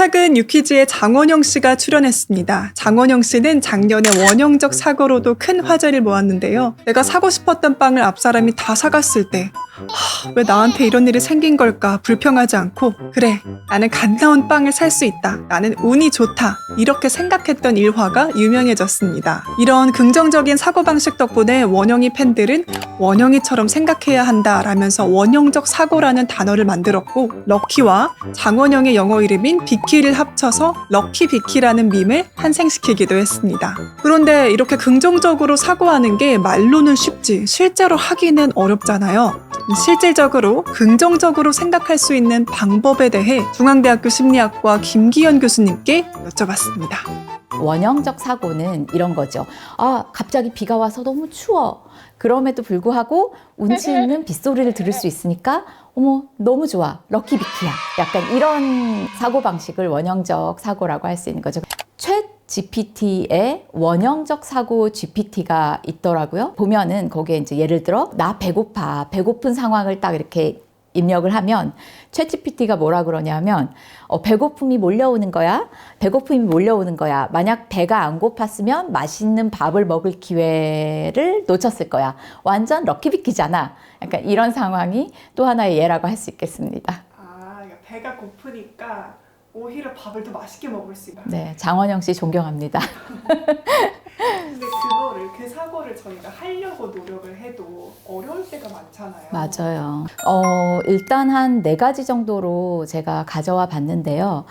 최근 유퀴즈에 장원영 씨가 출연했습니다. 장원영 씨는 작년에 원형적 사고로도 큰 화제를 모았는데요. 내가 사고 싶었던 빵을 앞사람이 다 사갔을 때 왜 나한테 이런 일이 생긴 걸까 불평하지 않고 그래 나는 갓 나온 빵을 살 수 있다. 나는 운이 좋다. 이렇게 생각했던 일화가 유명해졌습니다. 이런 긍정적인 사고방식 덕분에 원영이 팬들은 원영이처럼 생각해야 한다 라면서 원형적 사고라는 단어를 만들었고 럭키와 장원영의 영어 이름인 비키를 합쳐서 럭키 비키라는 밈을 탄생시키기도 했습니다. 그런데 이렇게 긍정적으로 사고하는 게 말로는 쉽지 실제로 하기는 어렵잖아요. 실질적으로 긍정적으로 생각할 수 있는 방법에 대해 중앙대학교 심리학과 김기현 교수님께 여쭤봤습니다. 원형적 사고는 이런 거죠. 갑자기 비가 와서 너무 추워. 그럼에도 불구하고 운치 있는 빗소리를 들을 수 있으니까 어머 너무 좋아. 럭키 비키야. 약간 이런 사고방식을 원형적 사고라고 할 수 있는 거죠. 챗 GPT에 원형적 사고 GPT가 있더라고요. 보면은 거기에 이제 예를 들어 나 배고파. 배고픈 상황을 딱 이렇게 입력을 하면 챗 GPT가 뭐라 그러냐면 배고픔이 몰려오는 거야. 배고픔이 몰려오는 거야. 만약 배가 안 고팠으면 맛있는 밥을 먹을 기회를 놓쳤을 거야. 완전 럭키비키잖아. 약간 이런 상황이 또 하나의 예라고 할 수 있겠습니다. 그러니까 배가 고프니까 오히려 밥을 더 맛있게 먹을 수 있다. 네, 장원영 씨 존경합니다. 근데 그 사고를 저희가 하려고 노력을 해도 어려울 때가 많잖아요. 맞아요. 일단 한 4가지 정도로 제가 가져와 봤는데요.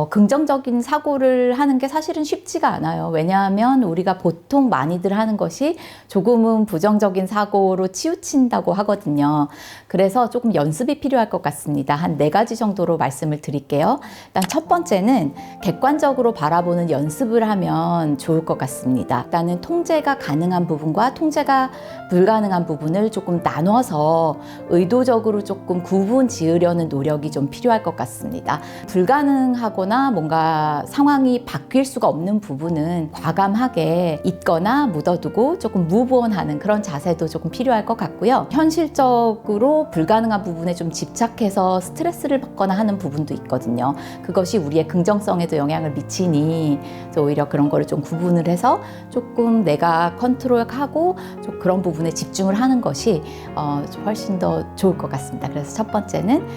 긍정적인 사고를 하는 게 사실은 쉽지가 않아요. 왜냐하면 우리가 보통 많이들 하는 것이 조금은 부정적인 사고로 치우친다고 하거든요. 그래서 조금 연습이 필요할 것 같습니다. 한 4가지 정도로 말씀을 드릴게요. 일단 첫 번째는 객관적으로 바라보는 연습을 하면 좋을 것 같습니다. 일단은 통제가 가능한 부분과 통제가 불가능한 부분을 조금 나눠서 의도적으로 조금 구분 지으려는 노력이 좀 필요할 것 같습니다. 불가능하거나 뭔가 상황이 바뀔 수가 없는 부분은 과감하게 잊거나 묻어두고 조금 무브온하는 그런 자세도 조금 필요할 것 같고요. 현실적으로 불가능한 부분에 좀 집착해서 스트레스를 받거나 하는 부분도 있거든요. 그것이 우리의 긍정성에도 영향을 미치니 오히려 그런 거를 좀 구분을 해서 조금 내가 컨트롤하고 좀 그런 부분에 집중을 하는 것이 훨씬 더 좋을 것 같습니다. 그래서 첫 번째는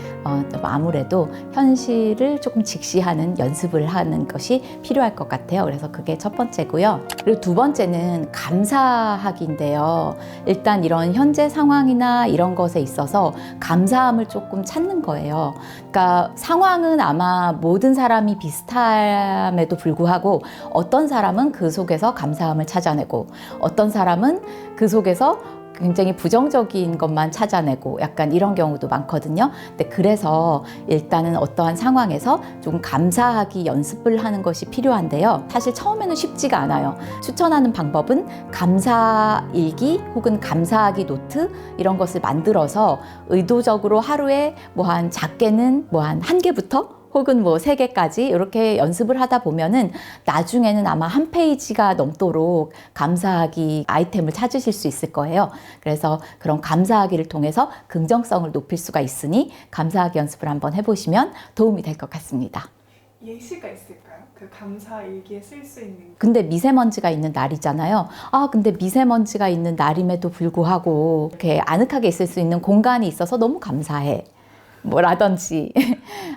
아무래도 현실을 조금 직시하는 연습을 하는 것이 필요할 것 같아요. 그래서 그게 첫 번째고요. 그리고 두 번째는 감사하기인데요. 일단 이런 현재 상황이나 이런 것에 있어서 감사함을 조금 찾는 거예요. 그러니까 상황은 아마 모든 사람이 비슷함에도 불구하고 어떤 사람은 그 속에서 감사함을 찾아내고 어떤 사람은 그 속에서 굉장히 부정적인 것만 찾아내고 약간 이런 경우도 많거든요. 근데 그래서 일단은 어떠한 상황에서 좀 감사하기 연습을 하는 것이 필요한데요. 사실 처음에는 쉽지가 않아요. 추천하는 방법은 감사일기 혹은 감사하기 노트 이런 것을 만들어서 의도적으로 하루에 한 작게는 한 개부터 혹은 3개까지 이렇게 연습을 하다 보면은 나중에는 아마 한 페이지가 넘도록 감사하기 아이템을 찾으실 수 있을 거예요. 그래서 그런 감사하기를 통해서 긍정성을 높일 수가 있으니 감사하기 연습을 한번 해보시면 도움이 될 것 같습니다. 예시가 있을까요? 그 감사 일기에 쓸 수 있는. 근데 미세먼지가 있는 날이잖아요. 근데 미세먼지가 있는 날임에도 불구하고 이렇게 아늑하게 있을 수 있는 공간이 있어서 너무 감사해. 라든지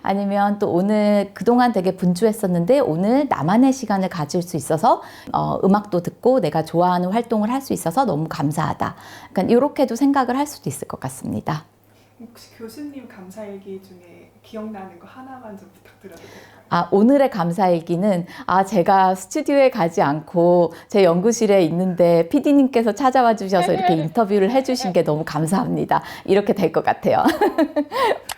아니면 또 오늘 그동안 되게 분주했었는데 오늘 나만의 시간을 가질 수 있어서 음악도 듣고 내가 좋아하는 활동을 할 수 있어서 너무 감사하다. 그러니까 이렇게도 생각을 할 수도 있을 것 같습니다. 혹시 교수님 감사일기 중에 기억나는 거 하나만 좀 부탁드려도 될까요? 오늘의 감사일기는 제가 스튜디오에 가지 않고 제 연구실에 있는데 PD님께서 찾아와 주셔서 이렇게 인터뷰를 해주신 게 너무 감사합니다. 이렇게 될 것 같아요.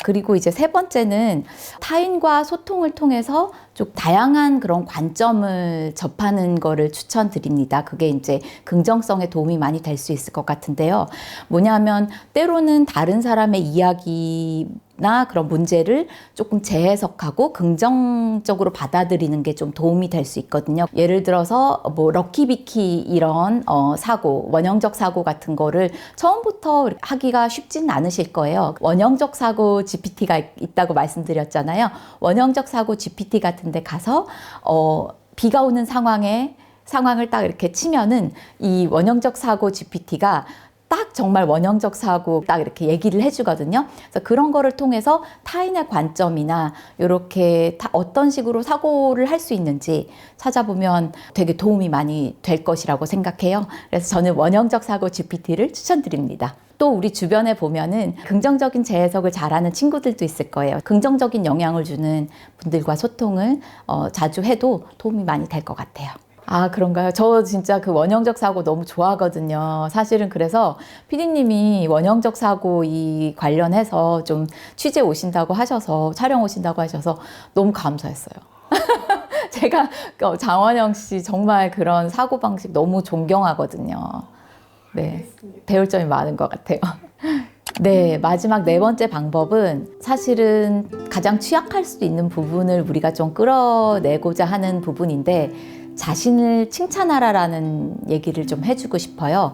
그리고 이제 세 번째는 타인과 소통을 통해서 좀 다양한 그런 관점을 접하는 거를 추천드립니다. 그게 이제 긍정성에 도움이 많이 될 수 있을 것 같은데요. 뭐냐면 때로는 다른 사람의 이야기 나 그런 문제를 조금 재해석하고 긍정적으로 받아들이는 게 좀 도움이 될 수 있거든요. 예를 들어서 뭐 럭키비키 이런 사고, 원형적 사고 같은 거를 처음부터 하기가 쉽진 않으실 거예요. 원형적 사고 GPT가 있다고 말씀드렸잖아요. 원형적 사고 GPT 같은 데 가서 비가 오는 상황을 딱 이렇게 치면은 이 원형적 사고 GPT가 딱 정말 원형적 사고 딱 이렇게 얘기를 해주거든요. 그래서 그런 거를 통해서 타인의 관점이나 이렇게 어떤 식으로 사고를 할 수 있는지 찾아보면 되게 도움이 많이 될 것이라고 생각해요. 그래서 저는 원형적 사고 GPT를 추천드립니다. 또 우리 주변에 보면은 긍정적인 재해석을 잘하는 친구들도 있을 거예요. 긍정적인 영향을 주는 분들과 소통을 자주 해도 도움이 많이 될 것 같아요. 아, 그런가요? 저 진짜 그 원형적 사고 너무 좋아하거든요. 사실은 그래서 PD님이 원형적 사고 이 관련해서 좀 취재 오신다고 하셔서, 촬영 오신다고 하셔서 너무 감사했어요. 제가 장원영 씨 정말 그런 사고방식 너무 존경하거든요. 네, 배울 점이 많은 것 같아요. 네, 마지막 네 번째 방법은 사실은 가장 취약할 수도 있는 부분을 우리가 좀 끌어내고자 하는 부분인데, 자신을 칭찬하라라는 얘기를 좀 해주고 싶어요.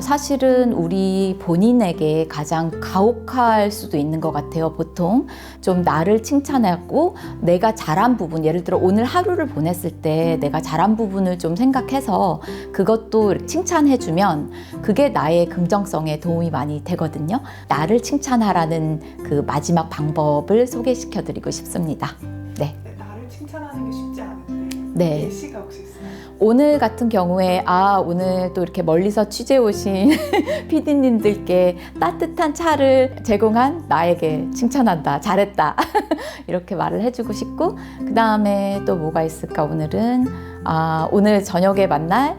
사실은 우리 본인에게 가장 가혹할 수도 있는 것 같아요. 보통 좀 나를 칭찬하고 내가 잘한 부분, 예를 들어 오늘 하루를 보냈을 때 내가 잘한 부분을 좀 생각해서 그것도 칭찬해주면 그게 나의 긍정성에 도움이 많이 되거든요. 나를 칭찬하라는 그 마지막 방법을 소개시켜드리고 싶습니다. 네. 나를 칭찬하는 게 쉽지 않은데 네. 예시가 혹시 있어요? 오늘 같은 경우에 오늘 또 이렇게 멀리서 취재 오신 PD님들께 따뜻한 차를 제공한 나에게 칭찬한다, 잘했다 이렇게 말을 해주고 싶고, 그 다음에 또 뭐가 있을까? 오늘은 오늘 저녁에 만날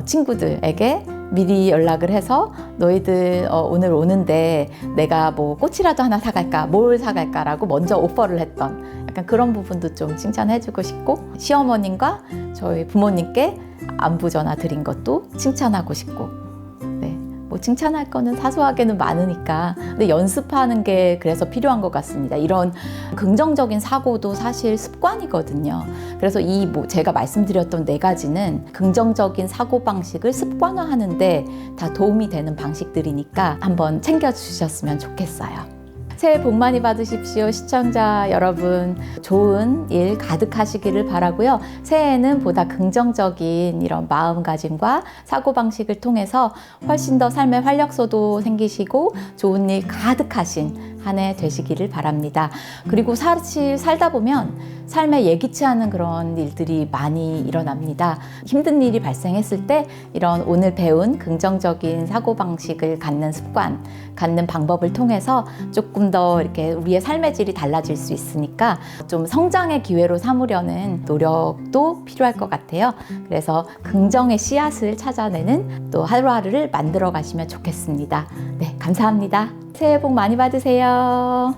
친구들에게 미리 연락을 해서 너희들 오늘 오는데 내가 뭐 꽃이라도 하나 사갈까, 뭘 사갈까라고 먼저 오퍼를 했던 약간 그런 부분도 좀 칭찬해주고 싶고, 시어머님과 저희 부모님께 안부 전화 드린 것도 칭찬하고 싶고, 네, 뭐 칭찬할 거는 사소하게는 많으니까 근데 연습하는 게 그래서 필요한 것 같습니다. 이런 긍정적인 사고도 사실 습관이거든요. 그래서 제가 말씀드렸던 네 가지는 긍정적인 사고 방식을 습관화하는데 다 도움이 되는 방식들이니까 한번 챙겨주셨으면 좋겠어요. 새해 복 많이 받으십시오. 시청자 여러분, 좋은 일 가득하시기를 바라고요. 새해에는 보다 긍정적인 이런 마음가짐과 사고방식을 통해서 훨씬 더 삶의 활력소도 생기시고 좋은 일 가득하신 한 해 되시기를 바랍니다. 그리고 사실 살다 보면 삶에 예기치 않은 그런 일들이 많이 일어납니다. 힘든 일이 발생했을 때 이런 오늘 배운 긍정적인 사고방식을 갖는 습관, 갖는 방법을 통해서 조금 더 이렇게 우리의 삶의 질이 달라질 수 있으니까 좀 성장의 기회로 삼으려는 노력도 필요할 것 같아요. 그래서 긍정의 씨앗을 찾아내는 또 하루하루를 만들어 가시면 좋겠습니다. 네, 감사합니다. 새해 복 많이 받으세요.